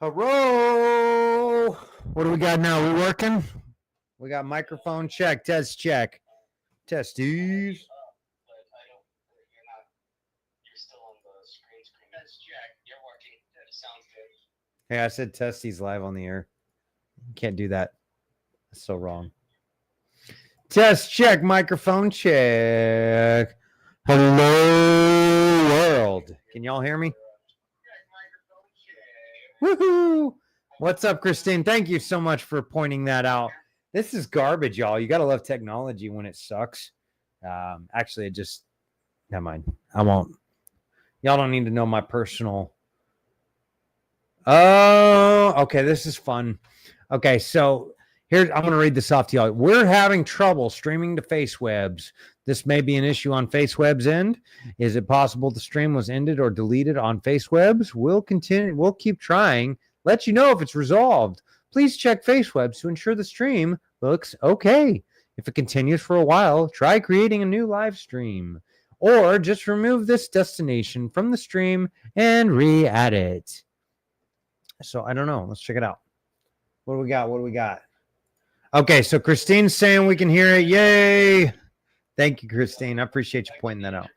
Hello. What do we got now? We working? We got microphone check, test check. Testes. Hey, I said testes live on the air. You can't do that. That's so wrong. Test check, microphone check. Hello, world. Can y'all hear me? Woohoo! What's up, Christine? Thank you so much for pointing that out. This is garbage, y'all. You got to love technology when it sucks. Actually, it just, never mind. I won't. Y'all don't need to know my personal. Oh, okay. This is fun. Okay, so here, I'm going to read this off to y'all. We're having trouble streaming to FaceWebs. This may be an issue on FaceWeb's end. Is it possible the stream was ended or deleted on FaceWebs? We'll continue. We'll keep trying. Let you know if it's resolved. Please check FaceWebs to ensure the stream looks okay. If it continues for a while, try creating a new live stream. Or just remove this destination from the stream and re-add it. So I don't know. Let's check it out. What do we got? What do we got? Okay, so Christine's saying we can hear it. Yay! Thank you, Christine. I appreciate you pointing that out.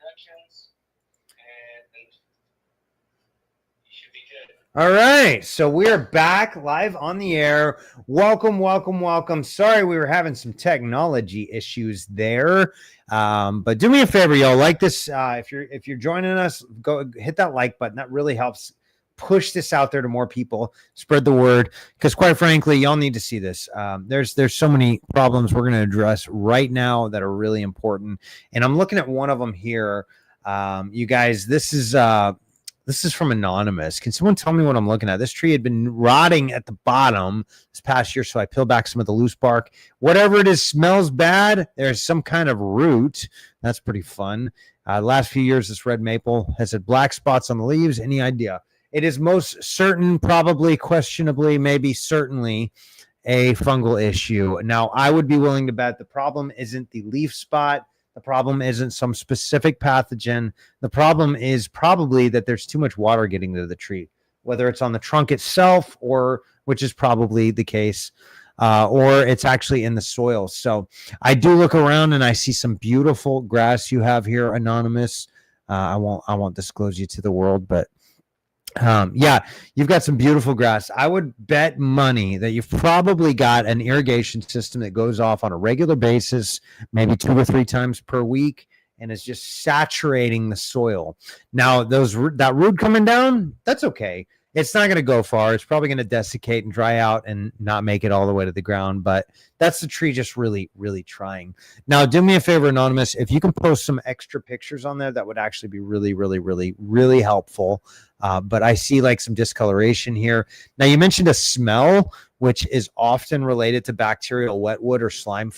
All right, so we are back live on the air. Welcome, welcome, welcome. Sorry, we were having some technology issues there, but do me a favor, y'all. Like this, if you're joining us, go hit that like button. That really helps push this out there to more people. Spread the word, because quite frankly, y'all need to see this. There's so many problems we're going to address right now that are really important, and I'm looking at one of them here. You guys, this is from Anonymous. Can someone tell me what I'm looking at? This tree had been rotting at the bottom this past year, so I peeled back some of the loose bark. Whatever it is smells bad. There's some kind of root. That's pretty fun. Last few years, this red maple has had black spots on the leaves. Any idea? It is most certain, probably, questionably, maybe certainly a fungal issue. Now, I would be willing to bet the problem isn't the leaf spot. The problem isn't some specific pathogen. The problem is probably that there's too much water getting to the tree, whether it's on the trunk itself, or which is probably the case, or it's actually in the soil. So I do look around and I see some beautiful grass you have here, Anonymous. I won't disclose you to the world, but yeah, you've got some beautiful grass. I would bet money that you've probably got an irrigation system that goes off on a regular basis, maybe 2 or 3 times per week, and is just saturating the soil. Now, that root coming down, that's okay. It's not going to go far. It's probably going to desiccate and dry out and not make it all the way to the ground, but that's the tree just really, really trying. Now, do me a favor, Anonymous. If you can post some extra pictures on there, that would actually be really, really, really, really helpful. But I see like some discoloration here. Now, you mentioned a smell, which is often related to bacterial wetwood or slime.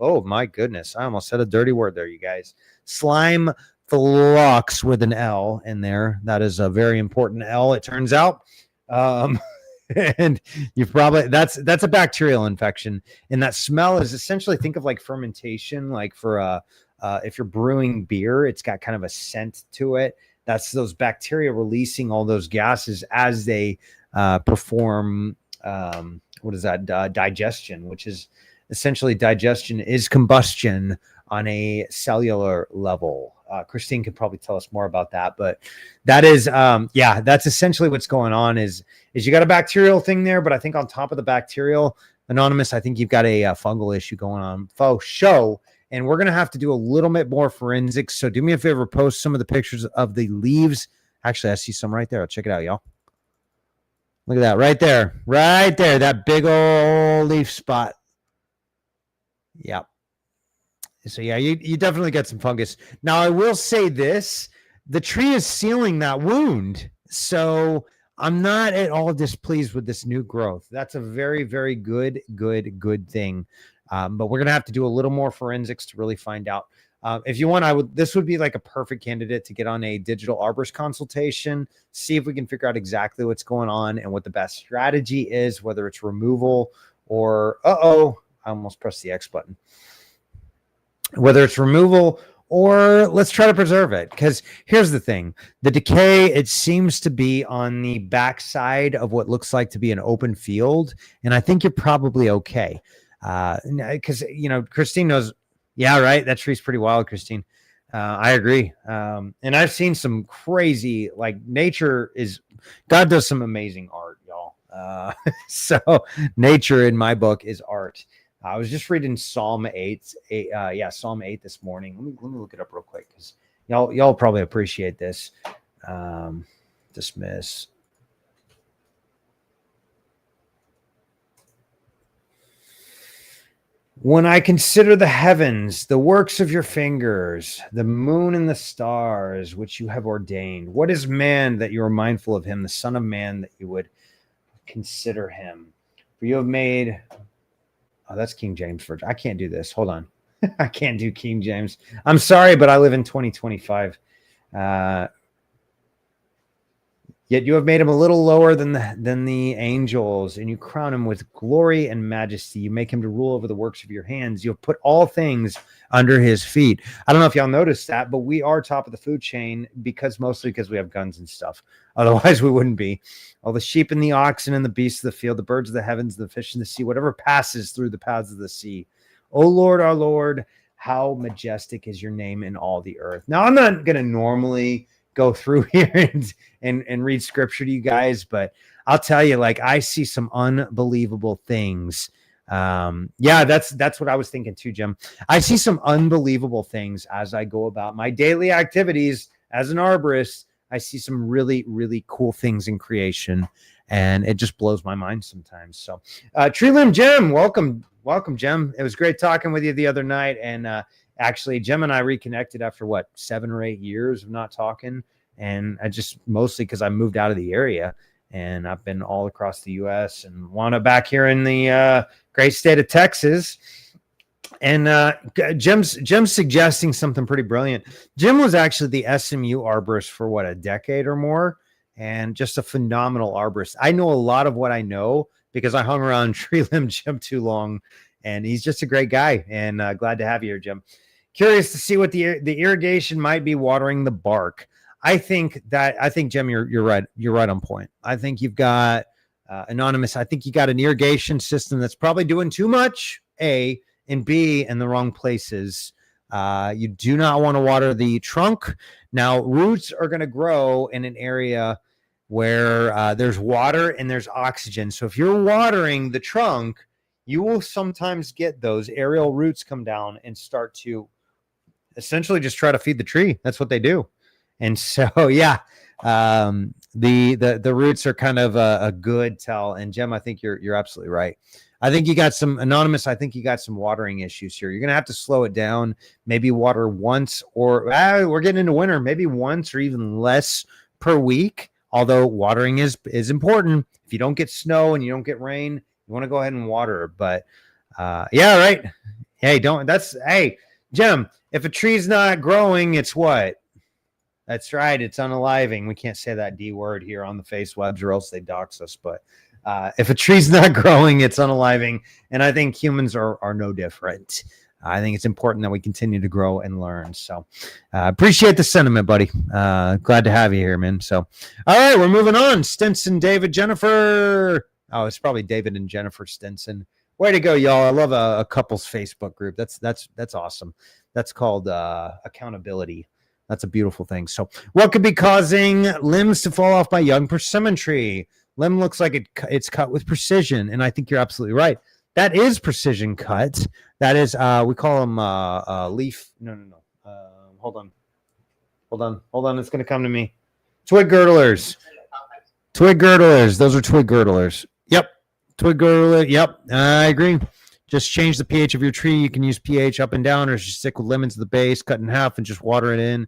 Oh, my goodness. I almost said a dirty word there, you guys. Slime flux with an L in there. That is a very important L, it turns out. And you've probably, that's a bacterial infection. And that smell is essentially, think of like fermentation, like for if you're brewing beer, it's got kind of a scent to it. That's those bacteria releasing all those gases as they perform, digestion, which is essentially digestion is combustion on a cellular level. Christine could probably tell us more about that, but that is, that's essentially what's going on is you got a bacterial thing there, but I think on top of the bacterial, Anonymous, I think you've got a fungal issue going on. Faux show. And we're going to have to do a little bit more forensics. So do me a favor, post some of the pictures of the leaves. Actually, I see some right there. Check it out, y'all. Look at that right there. Right there. That big old leaf spot. Yep. So, yeah, you definitely got some fungus. Now, I will say this. The tree is sealing that wound. So I'm not at all displeased with this new growth. That's a very, very good thing. But we're going to have to do a little more forensics to really find out. If you want, this would be like a perfect candidate to get on a digital arborist consultation, see if we can figure out exactly what's going on and what the best strategy is, whether it's removal or, I almost pressed the X button. Whether it's removal or let's try to preserve it. Because here's the thing, the decay, it seems to be on the backside of what looks like to be an open field, and I think you're probably okay. Because Christine knows. Yeah, right, that tree's pretty wild, Christine. I agree. And I've seen some crazy, like, God does some amazing art, y'all. So nature in my book is art. I was just reading Psalm 8. Psalm 8 this morning. Let me look it up real quick, because y'all probably appreciate this. Dismiss. When I consider the heavens, the works of your fingers, the moon and the stars, which you have ordained, what is man that you are mindful of him, the son of man that you would consider him? For you have made... Oh, that's King James Version. I can't do this. Hold on. I can't do King James. I'm sorry, but I live in 2025. Yet you have made him a little lower than the angels, and you crown him with glory and majesty. You make him to rule over the works of your hands. You have put all things under his feet. I don't know if y'all noticed that, but we are top of the food chain mostly because we have guns and stuff. Otherwise, we wouldn't be. All the sheep and the oxen and the beasts of the field, the birds of the heavens, the fish in the sea, whatever passes through the paths of the sea. O Lord, our Lord, how majestic is your name in all the earth. Now, I'm not going to normally go through here and read scripture to you guys, but I'll tell you, like, I see some unbelievable things. That's what I was thinking too, Jim. I see some unbelievable things as I go about my daily activities as an arborist. I see some really, really cool things in creation, and it just blows my mind sometimes. So, Tree Limb Jim, welcome, Jim. It was great talking with you the other night, and actually, Jim and I reconnected after 7 or 8 years of not talking. And I just, mostly because I moved out of the area, and I've been all across the U.S. and wound up back here in the great state of Texas. And Jim's suggesting something pretty brilliant. Jim was actually the SMU arborist for a decade or more, and just a phenomenal arborist. I know a lot of what I know because I hung around Tree Limb Jim too long, and he's just a great guy. And glad to have you here, Jim. Curious to see what the irrigation might be watering the bark. I think, Jim, you're right. You're right on point. I think you've got anonymous. I think you got an irrigation system that's probably doing too much, A, and B, in the wrong places. You do not want to water the trunk. Now, roots are going to grow in an area where there's water and there's oxygen. So if you're watering the trunk, you will sometimes get those aerial roots come down and start to essentially just try to feed the tree. That's what they do. And so, the roots are kind of a good tell. And Jim, I think you're absolutely right. I think you got some anonymous. I think you got some watering issues here. You're going to have to slow it down, maybe water once, or we're getting into winter, maybe once or even less per week. Although watering is important. If you don't get snow and you don't get rain, you want to go ahead and water. But right. Hey, Jim, if a tree's not growing, it's what? That's right. It's unaliving. We can't say that D word here on the face webs or else they dox us. But if a tree's not growing, it's unaliving. And I think humans are no different. I think it's important that we continue to grow and learn. So appreciate the sentiment, buddy. Glad to have you here, man. So, all right, we're moving on. Stinson, David, Jennifer. Oh, it's probably David and Jennifer Stinson. Way to go, y'all. I love a couples Facebook group. That's awesome. That's called accountability. That's a beautiful thing. So what could be causing limbs to fall off by young persimmon tree? Limb looks like it's cut with precision. And I think you're absolutely right. That is precision cut. That is, we call them leaf. No. Hold on. It's going to come to me. Twig girdlers. Those are twig girdlers. Yep. Twig girdler. Yep. I agree. Just change the pH of your tree. You can use pH up and down, or just stick with lemons at the base, cut in half, and just water it in.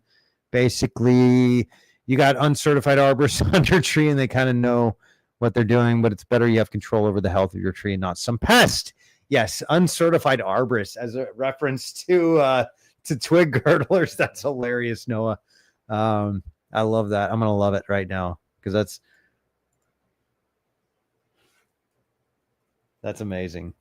Basically, you got uncertified arborists on your tree, and they kind of know what they're doing, but it's better you have control over the health of your tree and not some pest. Yes, uncertified arborists as a reference to twig girdlers. That's hilarious, Noah. I love that. I'm going to love it right now because that's amazing.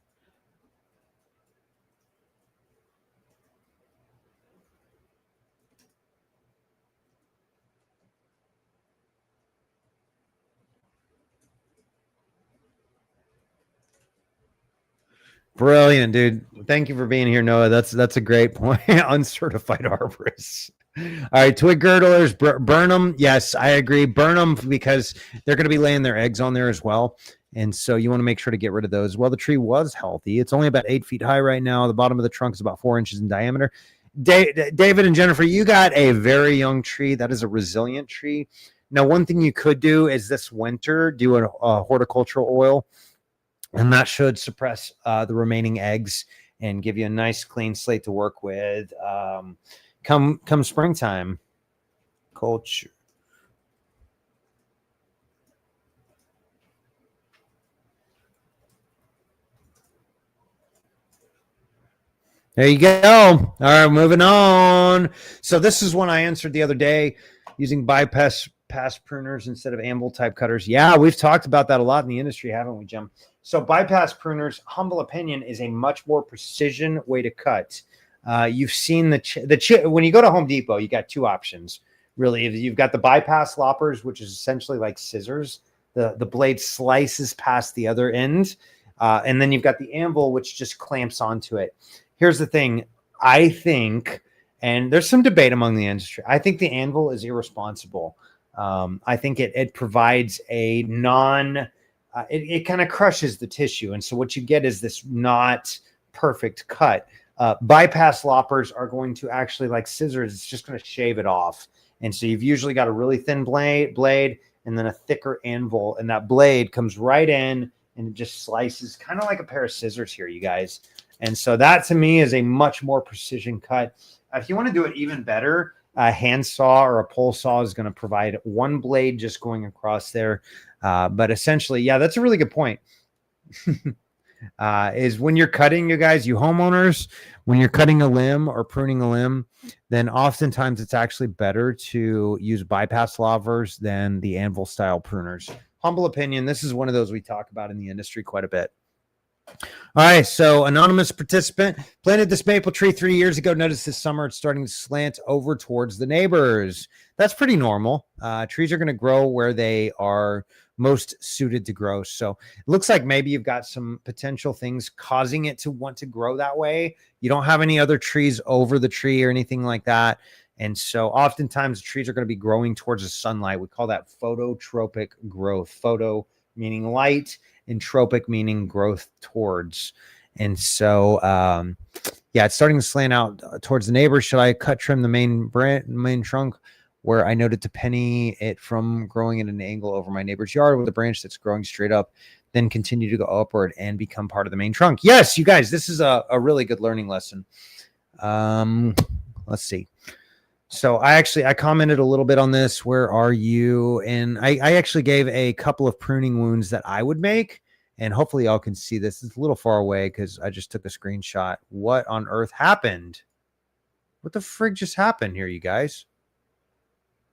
Brilliant, dude. Thank you for being here, Noah. That's a great point. Uncertified arborists. All right, twig girdlers, burn them. Yes, I agree. Burn them because they're going to be laying their eggs on there as well. And so you want to make sure to get rid of those. Well, the tree was healthy. It's only about 8 feet high right now. The bottom of the trunk is about 4 inches in diameter. David and Jennifer, you got a very young tree. That is a resilient tree. Now, one thing you could do is this winter do a horticultural oil, and that should suppress the remaining eggs and give you a nice clean slate to work with. Come springtime. Culture. There you go. All right, moving on. So this is one I answered the other day using bypass pruners instead of anvil type cutters. Yeah, we've talked about that a lot in the industry, haven't we, Jim? So bypass pruners, humble opinion, is a much more precision way to cut. You've seen when you go to Home Depot, you got two options. Really, you've got the bypass loppers, which is essentially like scissors. The blade slices past the other end, and then you've got the anvil, which just clamps onto it. Here's the thing. I think, and there's some debate among the industry, I think the anvil is irresponsible. I think it provides a it kind of crushes the tissue. And so what you get is this not perfect cut. Bypass loppers are going to actually, like scissors, it's just going to shave it off. And so you've usually got a really thin blade and then a thicker anvil. And that blade comes right in and it just slices kind of like a pair of scissors here, you guys. And so that to me is a much more precision cut. If you want to do it even better, a hand saw or a pole saw is going to provide one blade just going across there. But essentially, yeah, that's a really good point. Is when you're cutting, you guys, you homeowners, when you're cutting a limb or pruning a limb, then oftentimes it's actually better to use bypass loppers than the anvil style pruners. Humble opinion, this is one of those we talk about in the industry quite a bit. All right, so anonymous participant planted this maple tree 3 years ago. Noticed this summer it's starting to slant over towards the neighbors. That's pretty normal. Trees are going to grow where they are most suited to grow. So it looks like maybe you've got some potential things causing it to want to grow that way. You don't have any other trees over the tree or anything like that. And so oftentimes trees are going to be growing towards the sunlight. We call that phototropic growth. Photo meaning light, and tropic meaning growth towards. And so, yeah, it's starting to slant out towards the neighbors. Should I trim the main trunk where I noted to penny it from growing at an angle over my neighbor's yard with a branch that's growing straight up, then continue to go upward and become part of the main trunk? Yes, you guys, this is a really good learning lesson. Let's see. So I commented a little bit on this. Where are you? And I actually gave a couple of pruning wounds that I would make. And hopefully y'all can see this. It's a little far away because I just took a screenshot. What on earth happened? What the frig just happened here, you guys?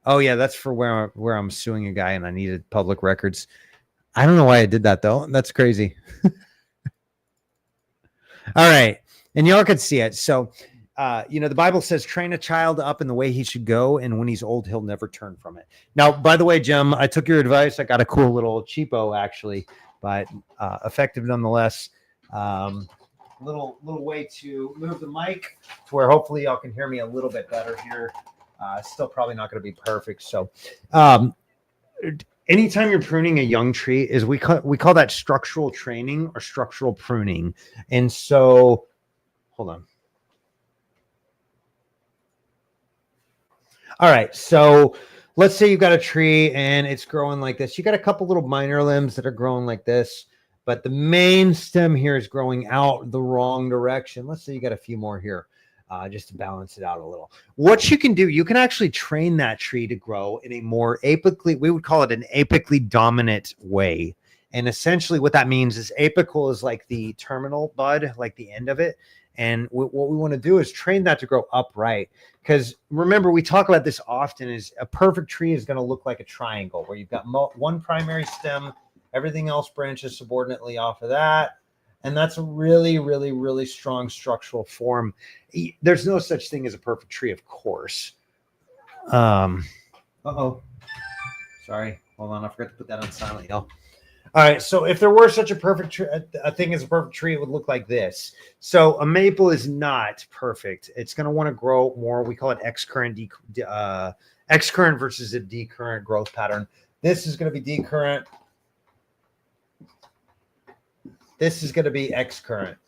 Oh, yeah, that's for where I'm suing a guy and I needed public records. I don't know why I did that, though. That's crazy. All right. And y'all could see it. So, the Bible says, train a child up in the way he should go, and when he's old, he'll never turn from it. Now, by the way, Jim, I took your advice. I got a cool little cheapo, actually, but effective nonetheless. Little way to move the mic to where hopefully y'all can hear me a little bit better here. Still probably not going to be perfect. So, anytime you're pruning a young tree, is we call that structural training or structural pruning. And so, hold on. All right, so let's say you've got a tree and it's growing like this. You got a couple little minor limbs that are growing like this, but the main stem here is growing out the wrong direction. Let's say you got a few more here, just to balance it out a little. What you can do, you can actually train that tree to grow in a more apically, we would call it an apically dominant way. And essentially what that means is apical is like the terminal bud, like the end of it. And what we want to do is train that to grow upright. Because remember, we talk about this often, is a perfect tree is going to look like a triangle where you've got one primary stem, everything else branches subordinately off of that. And that's a really, really, really strong structural form. There's no such thing as a perfect tree, of course. Uh-oh. Sorry. Hold on. I forgot to put that on silent, y'all. All right, so if there were such a perfect a thing as a perfect tree, it would look like this. So a maple is not perfect. It's going to want to grow more. We call it X current, X current versus a D current growth pattern. This is going to be D current. This is going to be X current.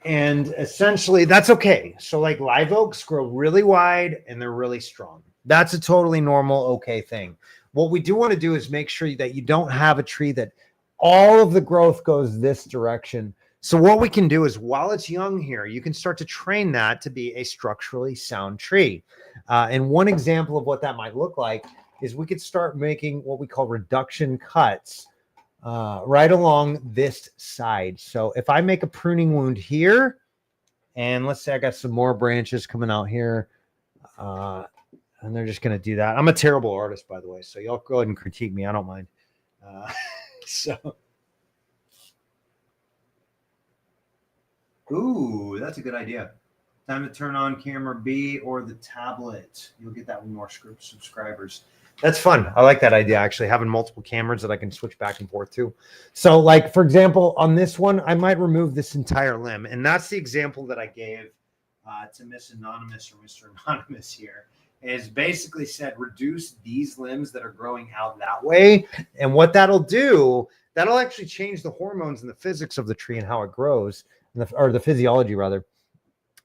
And essentially that's okay. So like live oaks grow really wide and they're really strong. That's a totally normal, okay thing. What we do want to do is make sure that you don't have a tree that all of the growth goes this direction. So what we can do is while it's young here, you can start to train that to be a structurally sound tree. And one example of what that might look like is we could start making what we call reduction cuts right along this side. So if I make a pruning wound here, and let's say I got some more branches coming out here, and they're just going to do that. I'm a terrible artist, by the way, so y'all go ahead and critique me. I don't mind. So, ooh, that's a good idea. Time to turn on camera B or the tablet. You'll get that with more subscribers. That's fun. I like that idea, actually, having multiple cameras that I can switch back and forth to. So, like, for example, on this one, I might remove this entire limb. And that's the example that I gave to Miss Anonymous or Mr. Anonymous here, is basically said, reduce these limbs that are growing out that way. And what that'll do, that'll actually change the hormones and the physics of the tree and how it grows, or the physiology, rather.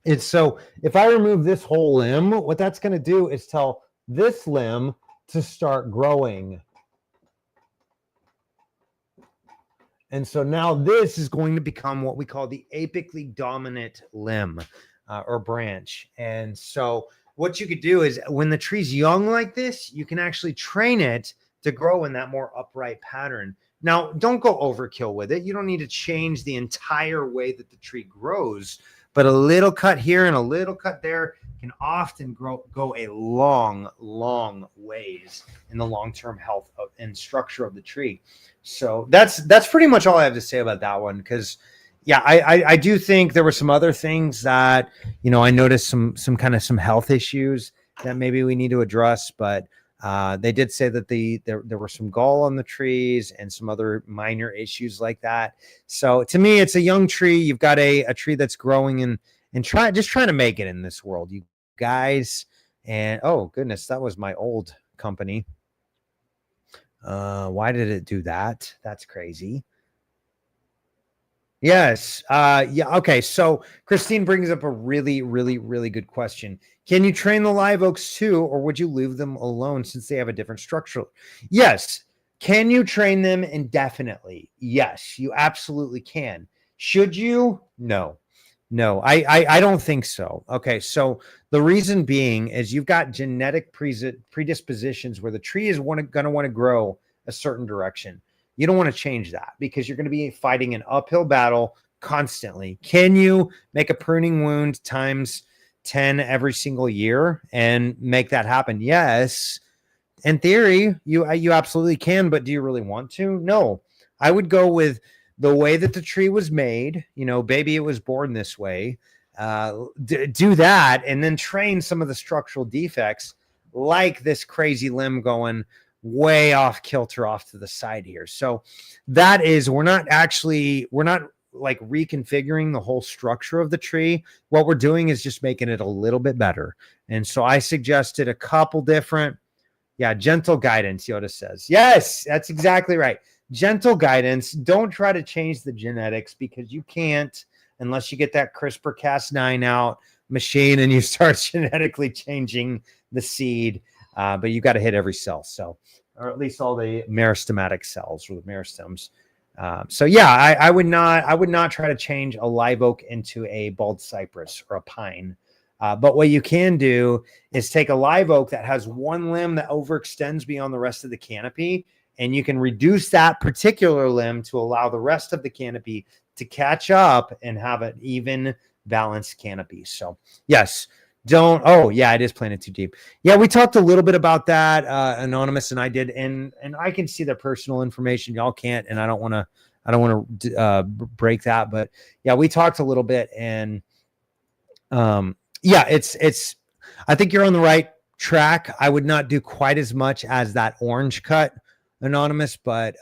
It's so if I remove this whole limb, what that's going to do is tell this limb to start growing. And so now this is going to become what we call the apically dominant limb or branch. And so what you could do is when the tree's young like this, you can actually train it to grow in that more upright pattern. Now, don't go overkill with it. You don't need to change the entire way that the tree grows, but a little cut here and a little cut there can often go a long, long ways in the long-term health and structure of the tree. So that's pretty much all I have to say about that one. Because yeah, I do think there were some other things that, you know, I noticed some health issues that maybe we need to address, but they did say that there were some gall on the trees and some other minor issues like that. So to me, it's a young tree. You've got a tree that's growing and trying to make it in this world, you guys. And oh goodness, that was my old company. Why did it do that? That's crazy. Yes. Yeah. Okay. So Christine brings up a really, really, really good question. Can you train the live oaks too, or would you leave them alone since they have a different structure? Yes. Can you train them indefinitely? Yes, you absolutely can. Should you? No. No, I don't think so. Okay. So the reason being is you've got genetic predispositions where the tree is going to want to grow a certain direction. You don't want to change that because you're going to be fighting an uphill battle constantly. Can you make a pruning wound times 10 every single year and make that happen? Yes. In theory, you absolutely can, but do you really want to? No. I would go with the way that the tree was made. You know, baby, it was born this way. Do that and then train some of the structural defects, like this crazy limb going way off kilter off to the side here. So that is, we're not like reconfiguring the whole structure of the tree. What we're doing is just making it a little bit better. And so I suggested a couple different, gentle guidance, Yoda says. Yes, that's exactly right. Gentle guidance. Don't try to change the genetics because you can't unless you get that CRISPR-Cas9 out machine and you start genetically changing the seed. But you got to hit every cell. So, or at least all the meristematic cells or the meristems. So yeah, I would not try to change a live oak into a bald cypress or a pine. But what you can do is take a live oak that has one limb that overextends beyond the rest of the canopy, and you can reduce that particular limb to allow the rest of the canopy to catch up and have an even balanced canopy. So yes, oh yeah, it is planted too deep. Yeah, we talked a little bit about that, Anonymous and I did, and I can see their personal information. Y'all can't, and I don't want to break that, but yeah, we talked a little bit, and yeah, it's I think you're on the right track. I would not do quite as much as that orange cut Anonymous, but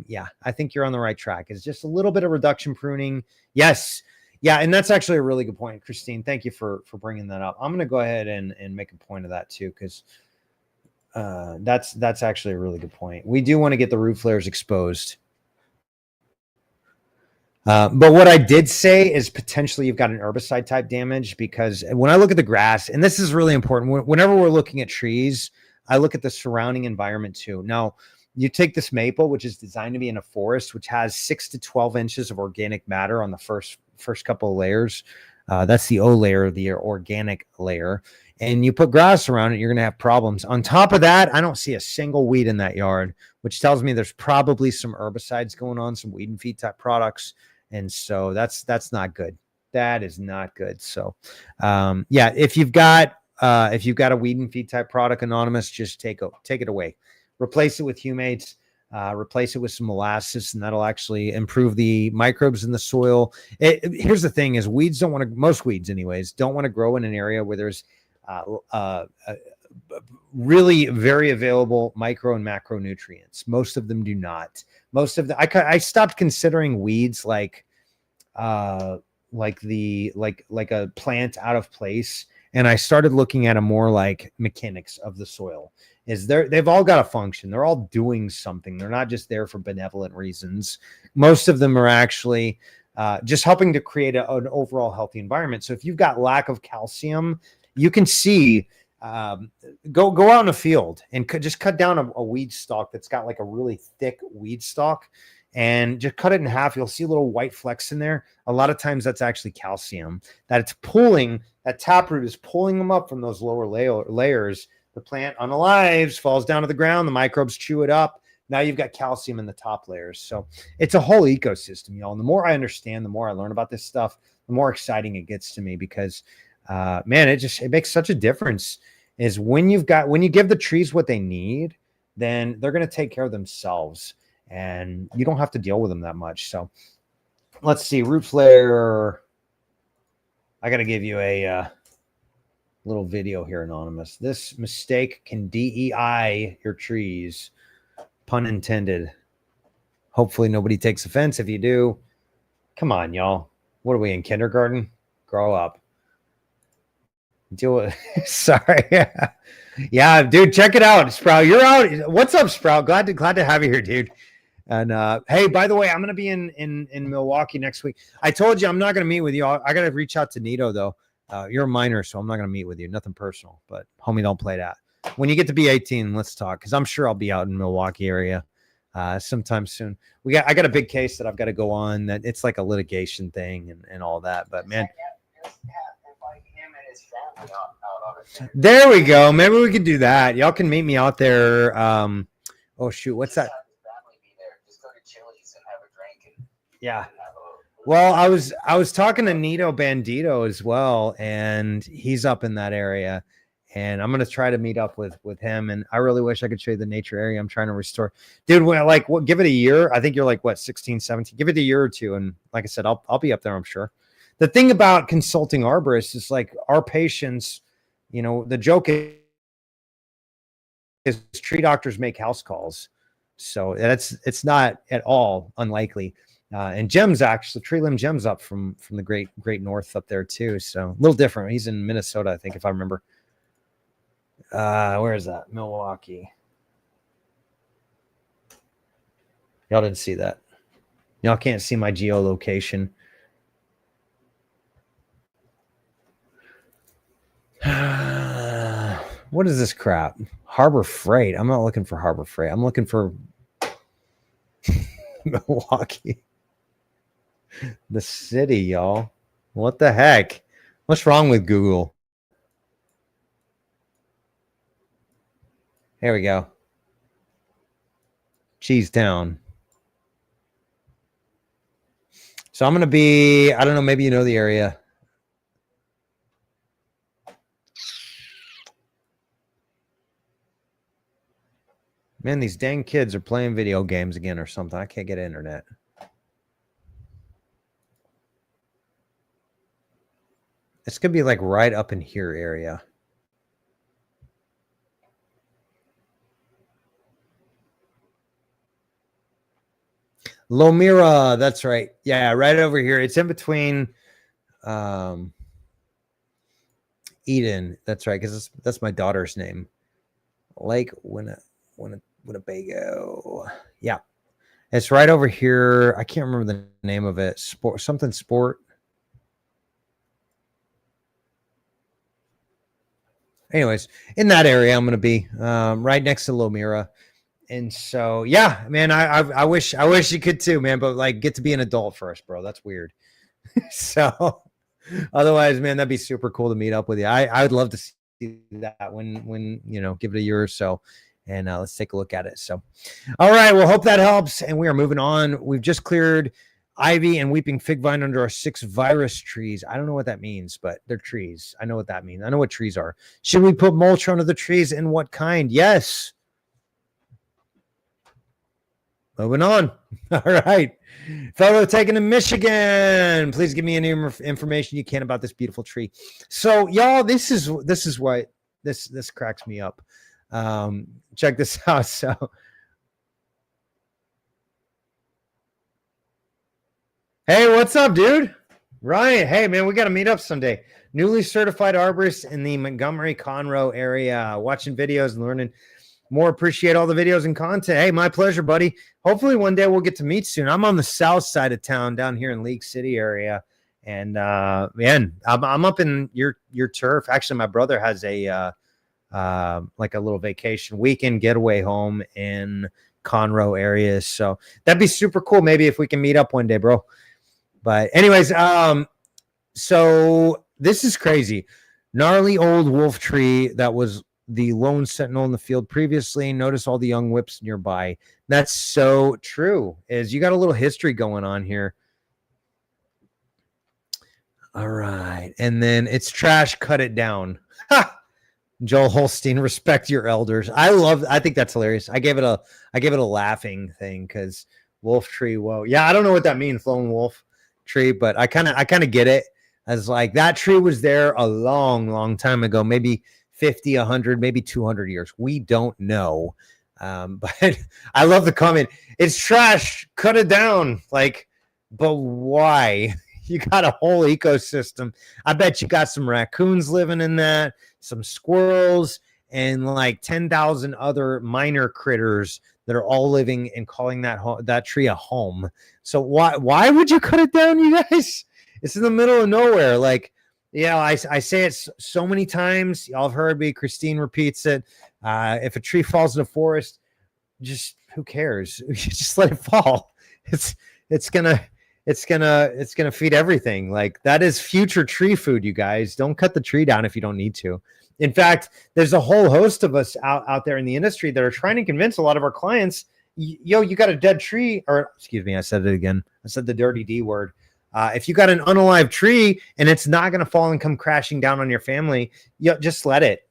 yeah, I think you're on the right track. It's just a little bit of reduction pruning. Yes. Yeah, and that's actually a really good point, Christine. Thank you for bringing that up. I'm going to go ahead and make a point of that too, because that's actually a really good point. We do want to get the root flares exposed. But what I did say is potentially you've got an herbicide type damage, because when I look at the grass, and this is really important, whenever we're looking at trees, I look at the surrounding environment too. Now, you take this maple, which is designed to be in a forest, which has 6 to 12 inches of organic matter on the first couple of layers. That's the O layer, the organic layer. And you put grass around it, you're going to have problems. On top of that, I don't see a single weed in that yard, which tells me there's probably some herbicides going on, some weed and feed type products. And so that's not good. That is not good. So yeah, if you've got a weed and feed type product, Anonymous, just take it away. Replace it with humates, replace it with some molasses, and that'll actually improve the microbes in the soil. Here's the thing is most weeds anyways, don't want to grow in an area where there's really very available micro and macronutrients. Most of them do not. Most of the I stopped considering weeds like a plant out of place, and I started looking at them more like mechanics of the soil. They've all got a function. They're all doing something. They're not just there for benevolent reasons. Most of them are actually just helping to create an overall healthy environment. So if you've got lack of calcium, you can see go out in a field and just cut down a weed stalk that's got like a really thick weed stalk, and just cut it in half. You'll see little white flecks in there. A lot of times that's actually calcium that it's pulling. That taproot is pulling them up from those lower layers. The plant unalives, falls down to the ground. The microbes chew it up. Now you've got calcium in the top layers. So it's a whole ecosystem, y'all. And the more I understand, the more I learn about this stuff, the more exciting it gets to me, because man, it makes such a difference. Is when you give the trees what they need, then they're going to take care of themselves, and you don't have to deal with them that much. So let's see, root flare. I got to give you a little video here, Anonymous. This mistake can DEI your trees, pun intended. Hopefully nobody takes offense if you do. Come on, y'all. What are we in kindergarten? Grow up. Deal with sorry. Yeah, dude, check it out. Sprout, you're out. What's up, Sprout? Glad to have you here, dude. And hey, by the way, I'm gonna be in Milwaukee next week. I told you I'm not gonna meet with you. I gotta reach out to Nito though. You're a minor, so I'm not gonna meet with you. Nothing personal, but homie, don't play that. When you get to be 18, let's talk, because I'm sure I'll be out in Milwaukee area sometime soon. I got a big case that I've got to go on. That it's like a litigation thing and all that. But man. There we go. Maybe we could do that. Y'all can meet me out there. Oh shoot, what's that? Yeah. Well, I was talking to Nito Bandito as well, and he's up in that area, and I'm gonna try to meet up with him. And I really wish I could show you the nature area I'm trying to restore, dude. Give it a year. I think you're like what 16, 17. Give it a year or two, and like I said, I'll be up there, I'm sure. The thing about consulting arborists is like our patients, the joke is tree doctors make house calls. So it's not at all unlikely. And Jem's actually, Tree Limb Jem's up from the great north up there too. So a little different. He's in Minnesota, I think, if I remember. Where is that? Milwaukee. Y'all didn't see that. Y'all can't see my geolocation. What is this crap? Harbor Freight. I'm not looking for Harbor Freight. I'm looking for Milwaukee. The city, y'all. What the heck? What's wrong with Google? Here we go. Cheese Town. So I'm going to be, I don't know, maybe you know the area. Man, these dang kids are playing video games again or something. I can't get internet. It's going to be like right up in here area. Lomira, that's right. Yeah, right over here. It's in between Eden. That's right, because that's my daughter's name. Lake Winnebago. Yeah. It's right over here. I can't remember the name of it. Sport. Anyways, in that area, I'm going to be right next to Lomira. And so, yeah, man, I wish you could too, man, but like get to be an adult first, bro. That's weird. So otherwise, man, that'd be super cool to meet up with you. I would love to see that when give it a year or so, and let's take a look at it. So, all right, well, hope that helps, and we are moving on. We've just cleared ivy and weeping fig vine under our 6 virus trees. I don't know what that means, but they're trees. I know what that means. I know what trees are. Should we put mulch under the trees, and what kind? Yes. Moving on. All right. Fellow taken to Michigan. Please give me any information you can about this beautiful tree. So, y'all, this is what this cracks me up. Check this out. So, hey, what's up, dude? Ryan, hey, man, we got to meet up someday. Newly certified arborist in the Montgomery Conroe area, watching videos and learning more. Appreciate all the videos and content. Hey, my pleasure, buddy. Hopefully one day we'll get to meet soon. I'm on the south side of town down here in League City area. And man, I'm up in your turf. Actually, my brother has a like a little vacation weekend getaway home in Conroe area. So that'd be super cool. Maybe if we can meet up one day, bro. But anyways, so this is crazy. Gnarly old wolf tree that was the lone sentinel in the field previously. Notice all the young whips nearby. That's so true. Is you got a little history going on here. All right. And then it's trash. Cut it down. Ha! Joel Holstein, respect your elders. I think that's hilarious. I gave it a laughing thing because wolf tree. Whoa. Yeah. I don't know what that means. Lone wolf tree, but I kind of get it as like that tree was there a long time ago, maybe 50, 100, maybe 200 years. We don't know. But I love the comment. It's trash. Cut it down. Like, but why? You got a whole ecosystem. I bet you got some raccoons living in that, some squirrels, and like 10,000 other minor critters that are all living and calling that tree a home. So why would you cut it down, you guys? It's in the middle of nowhere. Like, yeah, I say it so many times. Y'all have heard me. Christine repeats it. If a tree falls in a forest, just who cares? Just let it fall. It's gonna feed everything. Like that is future tree food, you guys. Don't cut the tree down if you don't need to. In fact, there's a whole host of us out there in the industry that are trying to convince a lot of our clients, yo, you got a dead tree, or excuse me, I said it again. I said the dirty D word. If you got an unalive tree and it's not going to fall and come crashing down on your family, just let it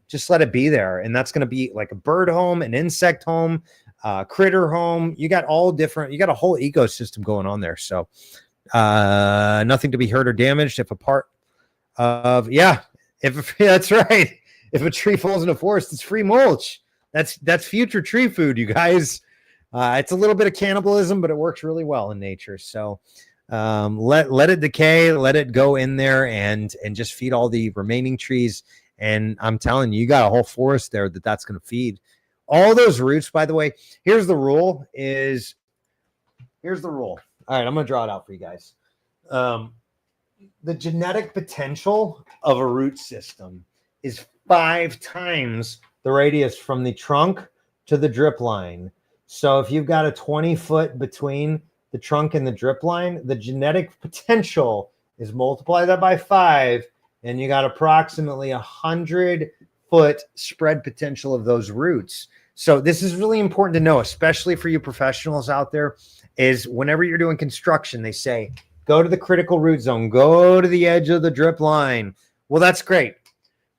be there. And that's going to be like a bird home, an insect home, critter home. You got a whole ecosystem going on there. So nothing to be hurt or damaged if a part of, that's right. If a tree falls in a forest, it's free mulch. That's future tree food, you guys. It's a little bit of cannibalism, but it works really well in nature. So let it decay, let it go in there and just feed all the remaining trees. And I'm telling you, you got a whole forest there that's going to feed all those roots. By the way, here's the rule. All right, I'm going to draw it out for you guys. The genetic potential of a root system is 5 times the radius from the trunk to the drip line. So if you've got a 20-foot between the trunk and the drip line, the genetic potential is multiply that by 5, and you got approximately 100-foot spread potential of those roots. So this is really important to know, especially for you professionals out there, is whenever you're doing construction, they say, go to the critical root zone, go to the edge of the drip line. Well, that's great.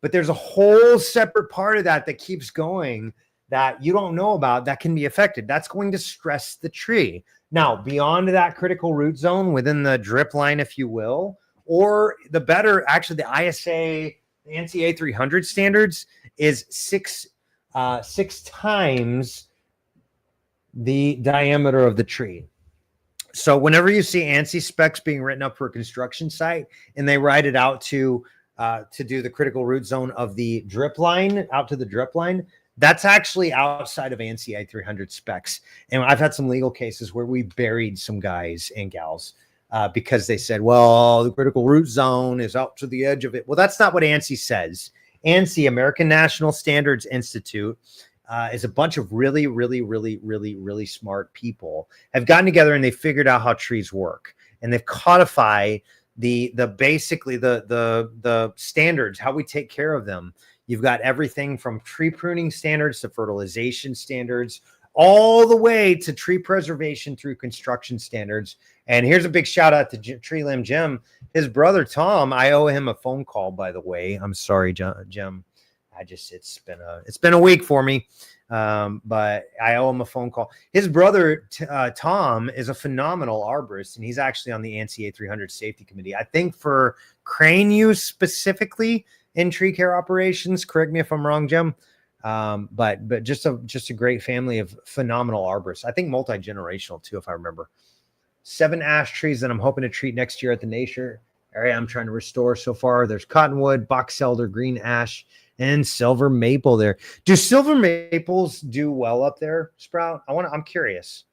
But there's a whole separate part of that keeps going that you don't know about that can be affected. That's going to stress the tree. Now, beyond that critical root zone within the drip line, if you will, or the better, actually the ISA, the NCA 300 standards is six times the diameter of the tree. So whenever you see ANSI specs being written up for a construction site and they write it out to do the critical root zone of the drip line out to the drip line, that's actually outside of ANSI I-300 specs. And I've had some legal cases where we buried some guys and gals because they said, well, the critical root zone is out to the edge of it. Well, that's not what ANSI says. ANSI, American National Standards Institute, is a bunch of really, really, really, really, really smart people have gotten together and they figured out how trees work, and they've codified the basically the standards, how we take care of them. You've got everything from tree pruning standards to fertilization standards, all the way to tree preservation through construction standards. And here's a big shout out to Tree Limb Jim, his brother Tom. I owe him a phone call, by the way. I'm sorry, Jim. It's been a week for me, but I owe him a phone call. His brother Tom is a phenomenal arborist, and he's actually on the ANSI A300 safety committee. I think for crane use specifically in tree care operations. Correct me if I'm wrong, Jim. But just a great family of phenomenal arborists. I think multi-generational too, if I remember. 7 ash trees that I'm hoping to treat next year at the nature area I'm trying to restore so far. There's cottonwood, box elder, green ash, and silver maple there. Do silver maples do well up there, Sprout? I'm curious.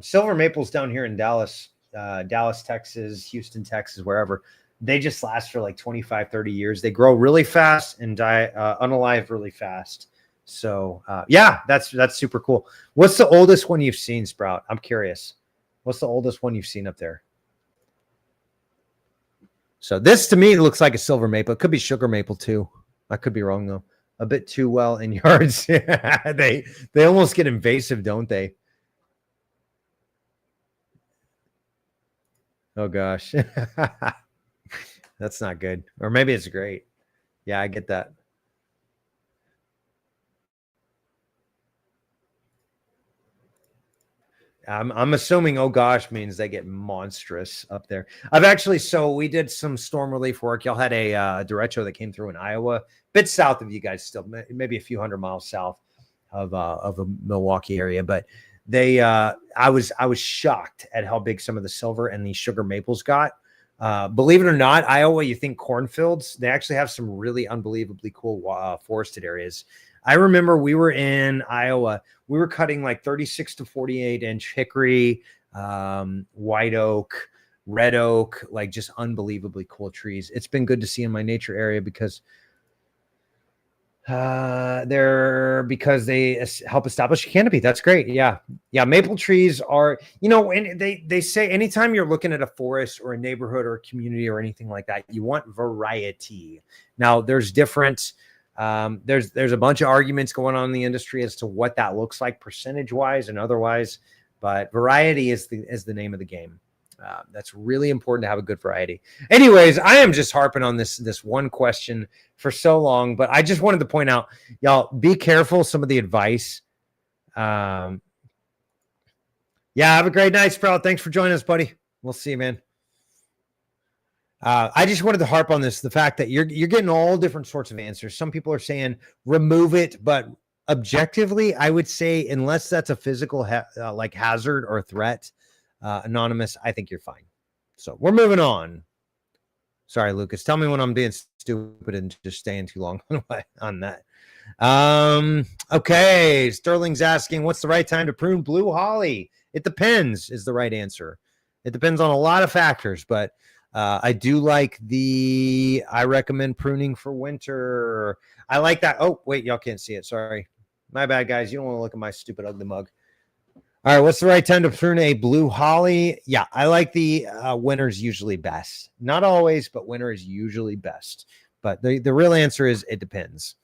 Silver maples down here in Dallas, Texas, Houston, Texas, wherever, they just last for like 25, 30 years. They grow really fast and die unalive really fast. So yeah, that's super cool. What's the oldest one you've seen, Sprout? I'm curious. What's the oldest one you've seen up there? So this to me looks like a silver maple. It could be sugar maple too. I could be wrong though. A bit too well in yards. They almost get invasive, don't they? Oh gosh. That's not good. Or maybe it's great. Yeah, I get that. I'm assuming, oh gosh, means they get monstrous up there. So we did some storm relief work. Y'all had a derecho that came through in Iowa, a bit south of you guys still, maybe a few hundred miles south of a Milwaukee area. But they, I was shocked at how big some of the silver and the sugar maples got. Believe it or not, Iowa, you think cornfields, they actually have some really unbelievably cool forested areas. I remember we were in Iowa. We were cutting like 36 to 48 inch hickory, white oak, red oak, like just unbelievably cool trees. It's been good to see in my nature area because they help establish a canopy. That's great. Yeah. Maple trees are, and they say anytime you're looking at a forest or a neighborhood or a community or anything like that, you want variety. Now there's different, there's a bunch of arguments going on in the industry as to what that looks like percentage wise and otherwise, but variety is the name of the game. That's really important to have a good variety. Anyways, I am just harping on this one question for so long, but I just wanted to point out, y'all, be careful some of the advice. Yeah, have a great night, Sprout. Thanks for joining us, buddy. We'll see you, man. I just wanted to harp on this, the fact that you're getting all different sorts of answers. Some people are saying remove it, but objectively, I would say unless that's a physical like hazard or threat, anonymous, I think you're fine. So we're moving on. Sorry, Lucas. Tell me when I'm being stupid and just staying too long on that. Okay. Sterling's asking, what's the right time to prune blue holly? It depends is the right answer. It depends on a lot of factors, but I do like I recommend pruning for winter. I like that. Oh, wait, y'all can't see it. Sorry. My bad, guys. You don't want to look at my stupid ugly mug. All right, what's the right time to prune a blue holly? Yeah, I like the winter's usually best. Not always, but winter is usually best. But the real answer is it depends.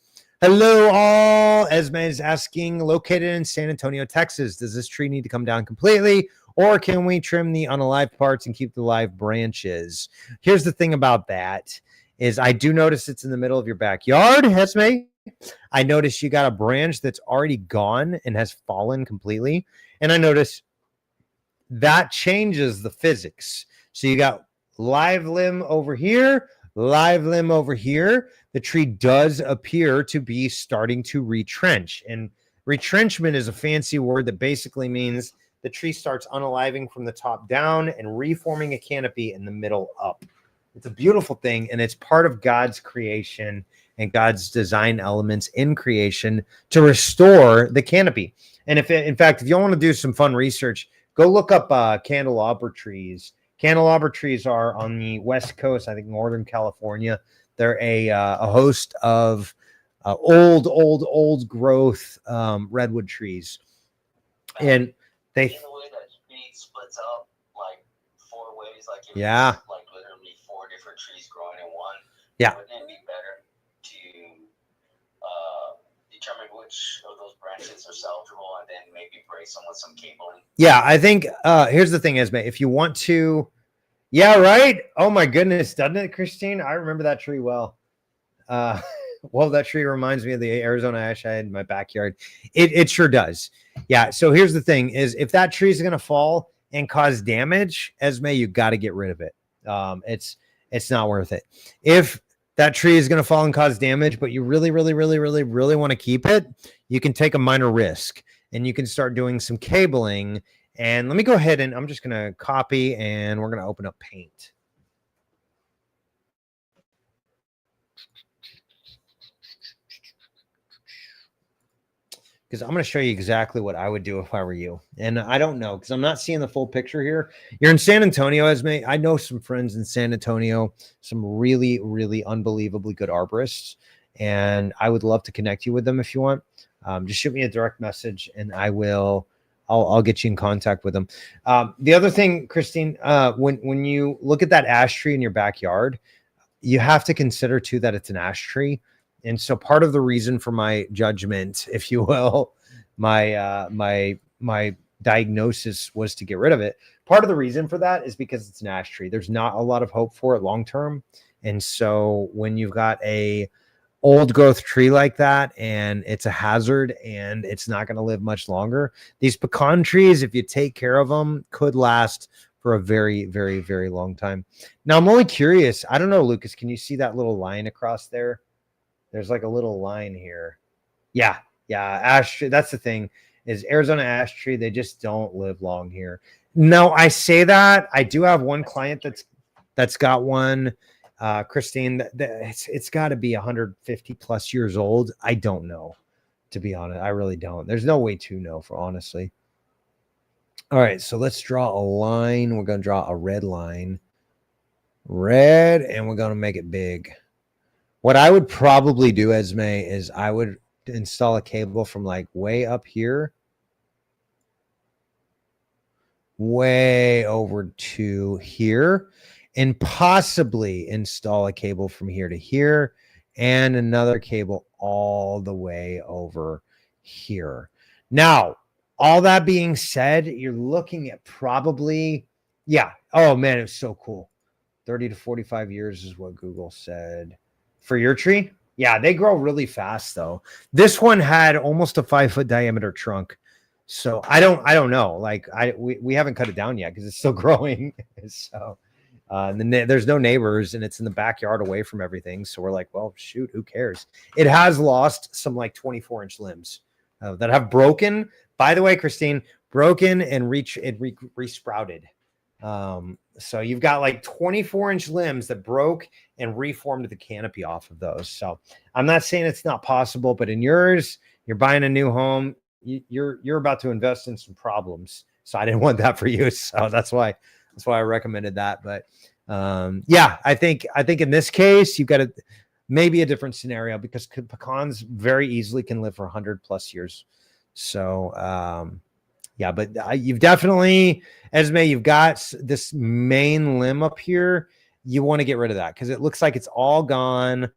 Hello, all. Esme is asking, located in San Antonio, Texas, does this tree need to come down completely, or can we trim the unalive parts and keep the live branches? Here's the thing about that is I do notice it's in the middle of your backyard, Esme. I notice you got a branch that's already gone and has fallen completely. And I notice that changes the physics. So you got live limb over here, live limb over here. The tree does appear to be starting to retrench. And retrenchment is a fancy word that basically means the tree starts unaliving from the top down and reforming a canopy in the middle up. It's a beautiful thing, and it's part of God's creation and God's design elements in creation to restore the canopy. And in fact, if you want to do some fun research, go look up candelabra trees. Candelabra trees are on the West Coast, I think Northern California. They're a host of old growth redwood trees. And they in the way that tree splits up like 4 ways, like if yeah, it's like literally 4 different trees growing in one. Yeah. Wouldn't it be better to determine which of those branches are salvageable and then maybe brace them with some cabling? Yeah, I think here's the thing, Esme. If you want to, yeah, right. Oh my goodness, doesn't it, Christine? I remember that tree well. Well, that tree reminds me of the Arizona ash I had in my backyard. It sure does. Yeah. So here's the thing: is if that tree is going to fall and cause damage, Esme, you got to get rid of it. It's not worth it. If that tree is going to fall and cause damage, but you really want to keep it, you can take a minor risk and you can start doing some cabling. And let me go ahead and I'm just going to copy and we're going to open up Paint. Because I'm going to show you exactly what I would do if I were you. And I don't know, because I'm not seeing the full picture here. You're in San Antonio, Esme. I know some friends in San Antonio, some really unbelievably good arborists. And I would love to connect you with them if you want. Just shoot me a direct message and I'll get you in contact with them. The other thing, Christine, when you look at that ash tree in your backyard, you have to consider too that it's an ash tree. And so part of the reason for my judgment, if you will, my diagnosis was to get rid of it. Part of the reason for that is because it's an ash tree. There's not a lot of hope for it long term. And so when you've got a old growth tree like that and it's a hazard and it's not going to live much longer, these pecan trees, if you take care of them, could last for a very long time. Now I'm only curious. I don't know, Lucas, can you see that little line across there? There's like a little line here. Yeah. Ash tree. That's the thing is Arizona ash tree. They just don't live long here. No, I say that. I do have one client that's got one, Christine, it's got to be 150 plus years old. I don't know, to be honest. I really don't. There's no way to know, for honestly. All right. So let's draw a line. We're going to draw a red line. Red. And we're going to make it big. What I would probably do, Esme, is I would install a cable from like way up here, way over to here, and possibly install a cable from here to here and another cable all the way over here. Now, all that being said, you're looking at probably, yeah. Oh man, it's so cool. 30 to 45 years is what Google said. For your tree? Yeah, they grow really fast though. This one had almost a 5-foot diameter trunk. So I don't know. Like we haven't cut it down yet because it's still growing. So there's no neighbors and it's in the backyard away from everything. So we're like, well, shoot, who cares? It has lost some like 24-inch limbs that have broken. By the way, Christine, broken and resprouted. So you've got like 24-inch limbs that broke and reformed the canopy off of those. So I'm not saying it's not possible, but in yours, you're buying a new home, you're about to invest in some problems. So I didn't want that for you. So that's why I recommended that. But yeah, I think in this case, you've got maybe a different scenario because pecans very easily can live for 100 plus years. So yeah, but you've definitely, Esme, you've got this main limb up here. You want to get rid of that because it looks like it's all gone.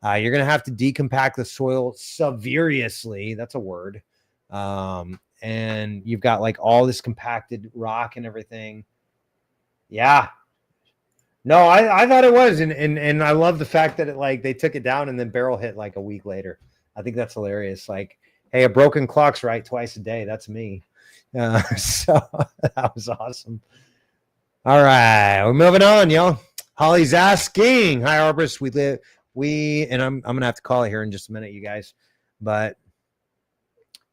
You're going to have to decompact the soil severely. That's a word. And you've got like all this compacted rock and everything. Yeah. No, I thought it was. And I love the fact that they took it down and then barrel hit like a week later. I think that's hilarious. Like, hey, a broken clock's right twice a day. That's me. So that was awesome. All right, we're moving on, y'all. Holly's asking, hi Arborist, and I'm gonna have to call it here in just a minute, you guys. But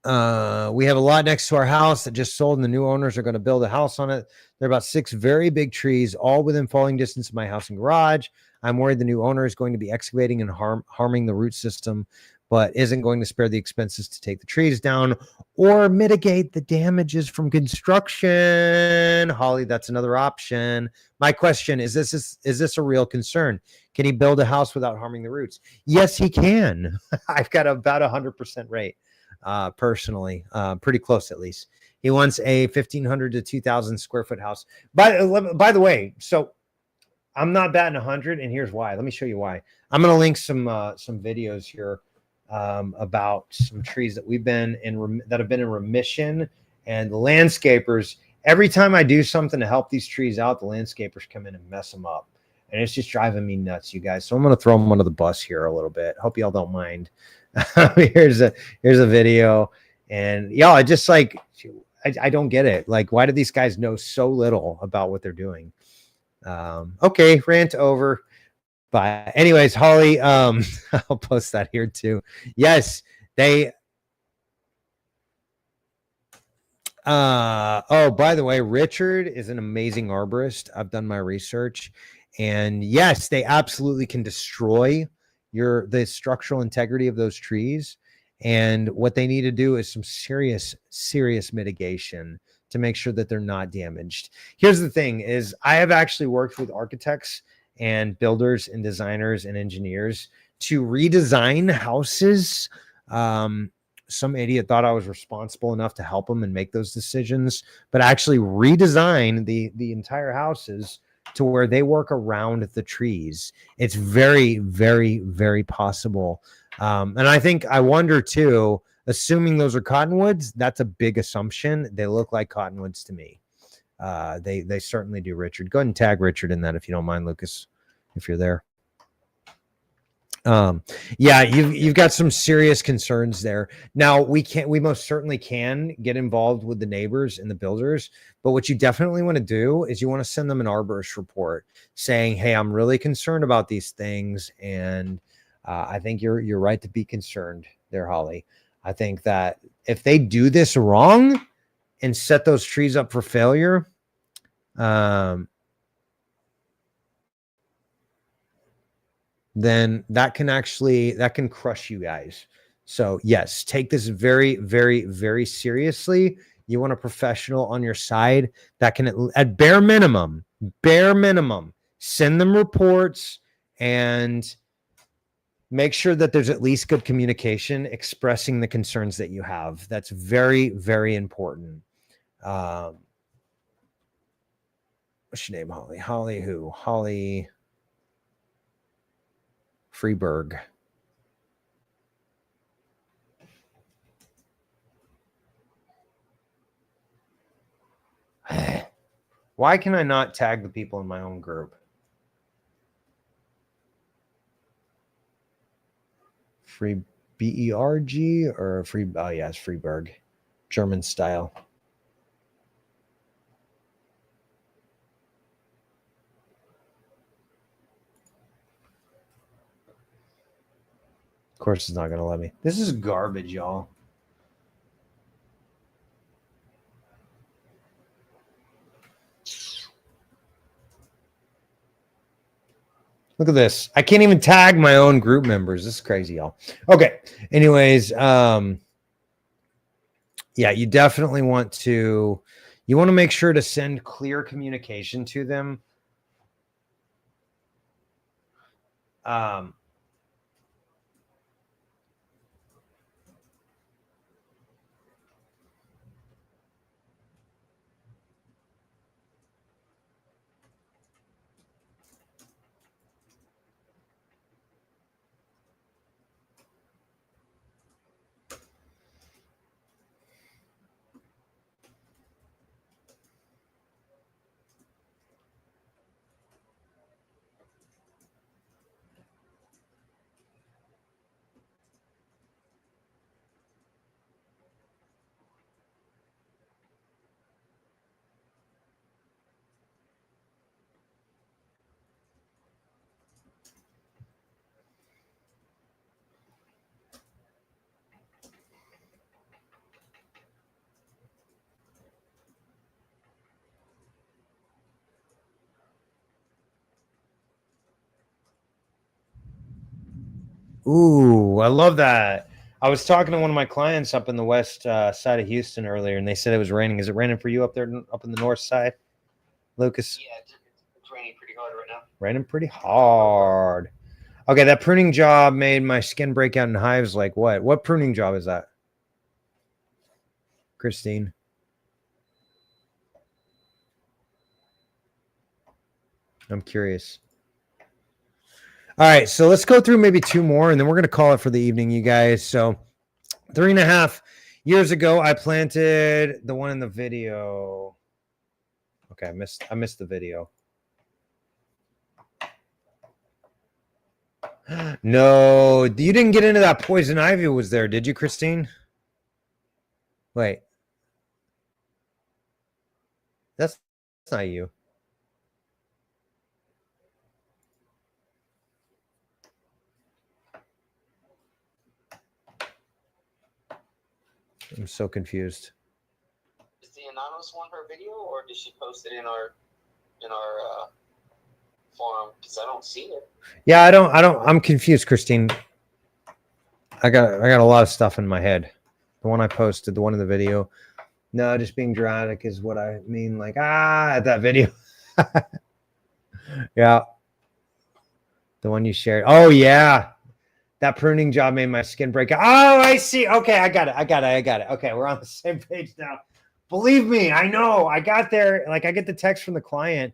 We have a lot next to our house that just sold, and the new owners are going to build a house on it. There are about 6 very big trees, all within falling distance of my house and garage. I'm worried the new owner is going to be excavating and harming the root system, but isn't going to spare the expenses to take the trees down or mitigate the damages from construction. Holly, that's another option. My question is this a real concern? Can he build a house without harming the roots? Yes, he can. I've got about 100% rate. Personally, pretty close at least. He wants a 1,500 to 2,000 square foot house. By the way, so I'm not batting 100, and here's why. Let me show you why. I'm going to link some videos here about some trees that we've been in that have been in remission, and the landscapers. Every time I do something to help these trees out, the landscapers come in and mess them up, and it's just driving me nuts, you guys. So I'm going to throw them under the bus here a little bit. Hope y'all don't mind. here's a video, and y'all, I just like I don't get it. Like, why do these guys know so little about what they're doing? Okay, rant over. But anyways, Holly, I'll post that here too. Yes, they oh, by the way, Richard is an amazing arborist. I've done my research, and yes, they absolutely can destroy the structural integrity of those trees. And what they need to do is some serious mitigation to make sure that they're not damaged. Here's the thing is, I have actually worked with architects and builders and designers and engineers to redesign houses. Some idiot thought I was responsible enough to help them and make those decisions, but actually redesign the entire houses to where they work around the trees. It's very, very, very possible. And I wonder too, assuming those are cottonwoods, that's a big assumption. They look like cottonwoods to me. They certainly do, Richard. Go ahead and tag Richard in that if you don't mind, Lucas, if you're there. Yeah, you've got some serious concerns there. Now we most certainly can get involved with the neighbors and the builders, but what you definitely want to do is you want to send them an arborist report saying, hey, I'm really concerned about these things. And I think you're right to be concerned there, Holly. I think that if they do this wrong and set those trees up for failure, then that can crush you guys. So yes, take this very, very, very seriously. You want a professional on your side that can, at bare minimum, send them reports and make sure that there's at least good communication expressing the concerns that you have. That's very, very important. What's your name, Holly? Holly who? Holly Freeberg. Why can I not tag the people in my own group? Free BERG or free? Oh yeah, it's Freeberg, German style. Of course, it's not going to let me. This is garbage, y'all. Look at this. I can't even tag my own group members. This is crazy, y'all. Okay. Anyways, yeah, you definitely want to make sure to send clear communication to them. Ooh, I love that. I was talking to one of my clients up in the west side of Houston earlier, and they said it was raining. Is it raining for you up there, up in the north side, Lucas? Yeah, it's raining pretty hard right now. Raining pretty hard. Okay, that pruning job made my skin break out in hives. Like what? What pruning job is that, Christine? I'm curious. All right, so let's go through maybe two more, and then we're going to call it for the evening, you guys. So 3.5 years ago, I planted the one in the video. Okay, I missed the video. No, you didn't get into that poison ivy was there, did you, Christine? Wait. That's not you. I'm so confused. Is the anonymous one her video, or did she post it in our forum? Because I don't see it. Yeah, I don't. I'm confused, Christine. I got a lot of stuff in my head. The one I posted, the one in the video. No, just being dramatic is what I mean. Like, at that video. Yeah. The one you shared. Oh, yeah. That pruning job made my skin break out. Oh, I see. Okay, I got it. Okay, we're on the same page now. Believe me, I know. I got there. Like, I get the text from the client,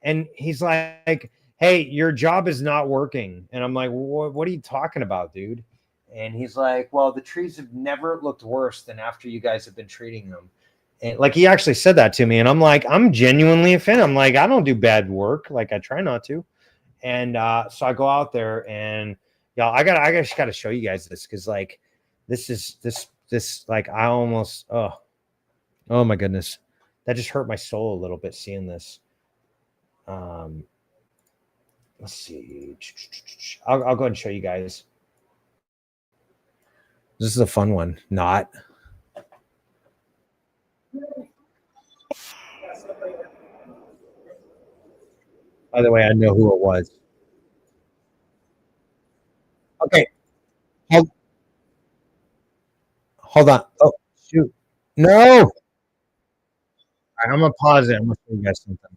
and he's like, hey, your job is not working. And I'm like, what are you talking about, dude? And he's like, well, the trees have never looked worse than after you guys have been treating them. And like, he actually said that to me. And I'm like, I'm genuinely offended. I'm like, I don't do bad work. Like, I try not to. And so I go out there, and y'all, I just got to show you guys this. Cause like, this like, I almost, oh my goodness. That just hurt my soul a little bit seeing this. Let's see. I'll go ahead and show you guys. This is a fun one. Not. By the way, I know who it was. Okay. Hold on. Oh, shoot. No. All right, I'm going to pause it. I'm going to show you guys something.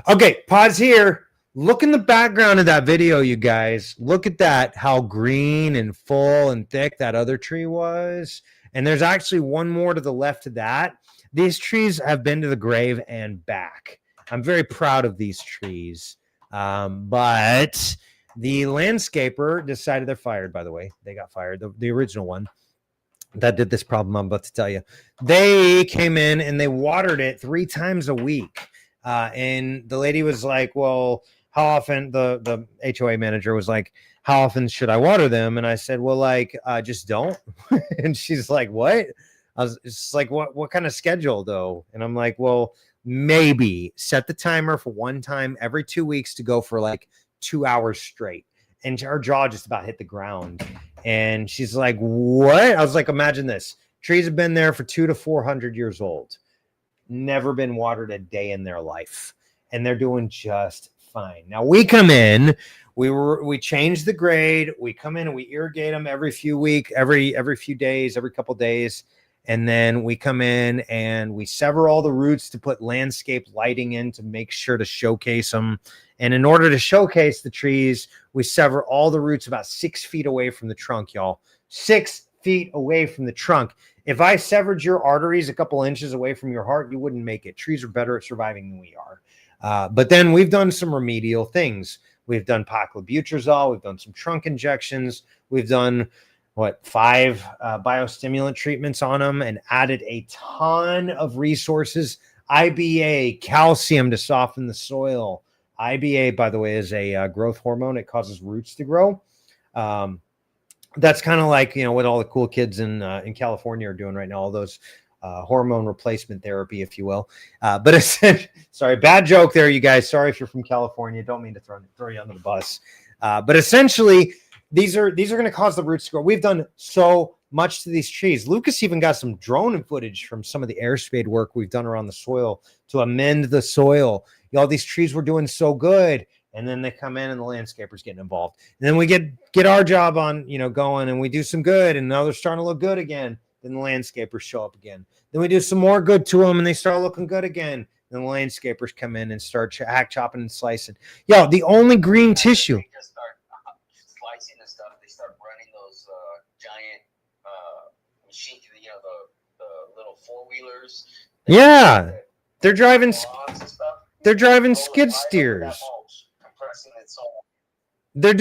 Okay, pause here. Look in the background of that video, you guys. Look at that, how green and full and thick that other tree was. And there's actually one more to the left of that. These trees have been to the grave and back. I'm very proud of these trees. But the landscaper decided they're fired, by the way. They got fired, the original one that did this problem I'm about to tell you. They came in and they watered it 3 times a week. And the lady was like, well, how often, the HOA manager was like, how often should I water them? And I said, well, like, just don't. And she's like, what? I was just like, what kind of schedule though? And I'm like, well, maybe set the timer for one time every 2 weeks to go for like 2 hours straight. And her jaw just about hit the ground. And she's like, what? I was like, imagine this. Trees have been there for 200 to 400 years old. Never been watered a day in their life. And they're doing just fine. Now we come in, we change the grade. We come in and we irrigate them every few weeks, every few days, every couple days. And then we come in and we sever all the roots to put landscape lighting in to make sure to showcase them. And in order to showcase the trees, we sever all the roots about 6 feet away from the trunk, y'all. 6 feet away from the trunk. If I severed your arteries a couple inches away from your heart, you wouldn't make it. Trees are better at surviving than we are. But then we've done some remedial things. We've done paclobutrazol. We've done some trunk injections. We've done 5 biostimulant treatments on them and added a ton of resources. IBA, calcium to soften the soil. IBA, by the way, is a growth hormone. It causes roots to grow. That's kind of like, what all the cool kids in California are doing right now, all those hormone replacement therapy, if you will. But sorry, bad joke there, you guys. Sorry if you're from California. Don't mean to throw you under the bus. But essentially, these are going to cause the roots to grow. We've done so much to these trees. Lucas even got some drone footage from some of the air spade work we've done around the soil to amend the soil. Y'all, these trees were doing so good. And then they come in and the landscaper's getting involved. And then we get our job on, going, and we do some good, and now they're starting to look good again. Then the landscapers show up again. Then we do some more good to them and they start looking good again. Then the landscapers come in and start hack chopping and slicing. Yo, the only green tissue. They just start slicing and stuff. They start running those giant machines, the little four-wheelers. Yeah. They're driving skid steers. They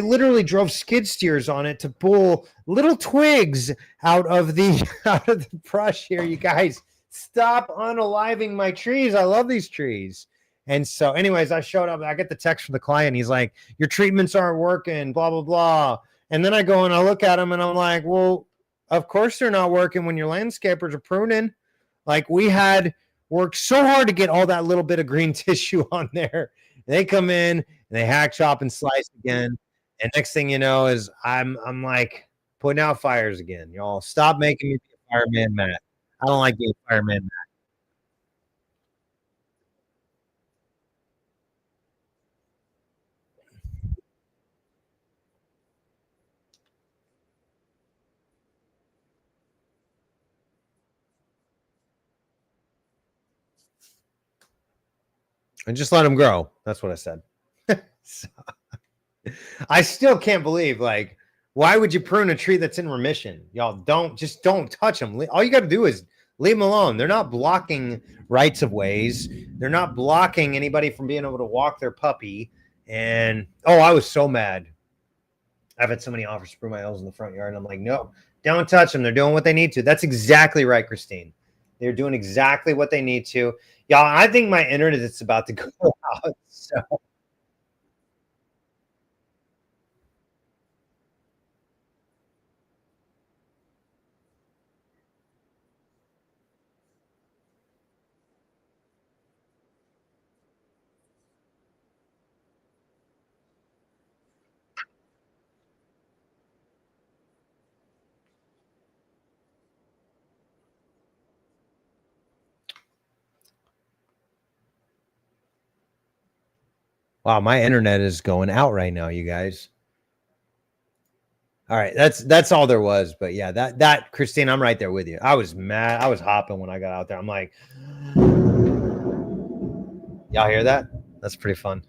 literally drove skid steers on it to pull little twigs out of the brush here. You guys, stop unaliving my trees. I love these trees. And so anyways, I showed up. I get the text from the client. He's like, your treatments aren't working, blah, blah, blah. And then I go and I look at him and I'm like, well, of course they're not working when your landscapers are pruning. Like, we had worked so hard to get all that little bit of green tissue on there. They come in and they hack, chop, and slice again. And next thing you know is I'm like putting out fires again. Y'all, stop making me be a fireman Matt. I don't like being a fireman Matt. And just let them grow. That's what I said. So, I still can't believe, like, why would you prune a tree that's in remission? Y'all, don't touch them. All you got to do is leave them alone. They're not blocking rights of ways. They're not blocking anybody from being able to walk their puppy. And I was so mad. I've had so many offers to prune my elves in the front yard, and I'm like, no, don't touch them. They're doing what they need to. That's exactly right, Christine. They're doing exactly what they need to. Y'all, I think my internet is about to go out. So. Wow, my internet is going out right now, you guys. All right, that's all there was. But yeah, that Christine, I'm right there with you. I was mad. I was hopping when I got out there. I'm like, y'all hear that? That's pretty fun.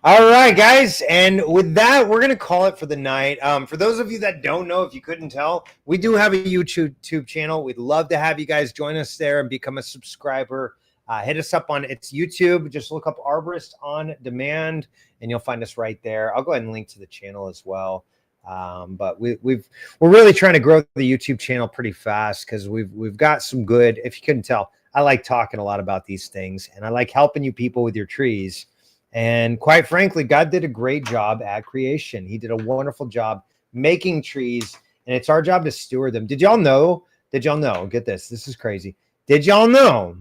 All right, guys. And with that, we're going to call it for the night. For those of you that don't know, if you couldn't tell, we do have a YouTube channel. We'd love to have you guys join us there and become a subscriber. Hit us up on YouTube. Just look up Arborist on Demand, and you'll find us right there. I'll go ahead and link to the channel as well. But we're really trying to grow the YouTube channel pretty fast because we've got some good. If you couldn't tell, I like talking a lot about these things, and I like helping you people with your trees. And quite frankly, God did a great job at creation. He did a wonderful job making trees, and it's our job to steward them. Did y'all know? Get this. This is crazy. Did y'all know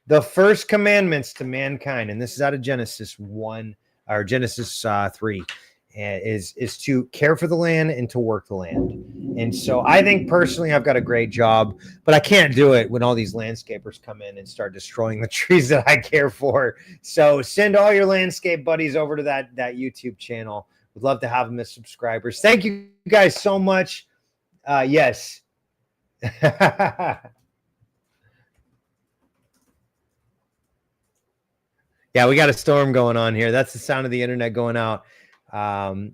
the first commandments to mankind, and this is out of Genesis 1 or Genesis 3, is to care for the land and to work the land. And so I think personally I've got a great job, but I can't do it when all these landscapers come in and start destroying the trees that I care for. So send all your landscape buddies over to that YouTube channel. We'd love to have them as subscribers. Thank you guys so much. Yes. Yeah, we got a storm going on here. That's the sound of the internet going out.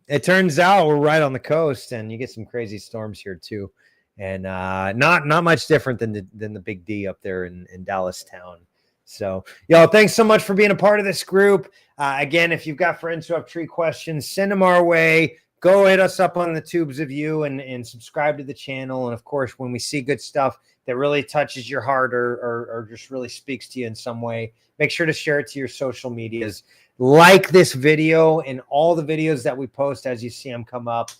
It turns out we're right on the coast, and you get some crazy storms here too, and not much different than the Big D up there in Dallas town. So, y'all, thanks so much for being a part of this group. Again, if you've got friends who have tree questions, send them our way. Go hit us up on the tubes of you and subscribe to the channel. And of course, when we see good stuff that really touches your heart or just really speaks to you in some way, make sure to share it to your social medias. Like this video and all the videos that we post as you see them come up.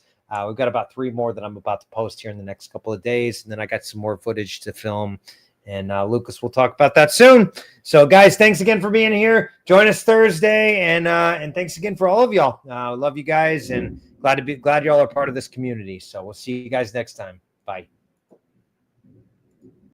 We've got about 3 more that I'm about to post here in the next couple of days. And then I got some more footage to film. And Lucas will talk about that soon. So, guys, thanks again for being here. Join us Thursday. And thanks again for all of y'all. Love you guys and glad y'all are part of this community. So we'll see you guys next time. Bye.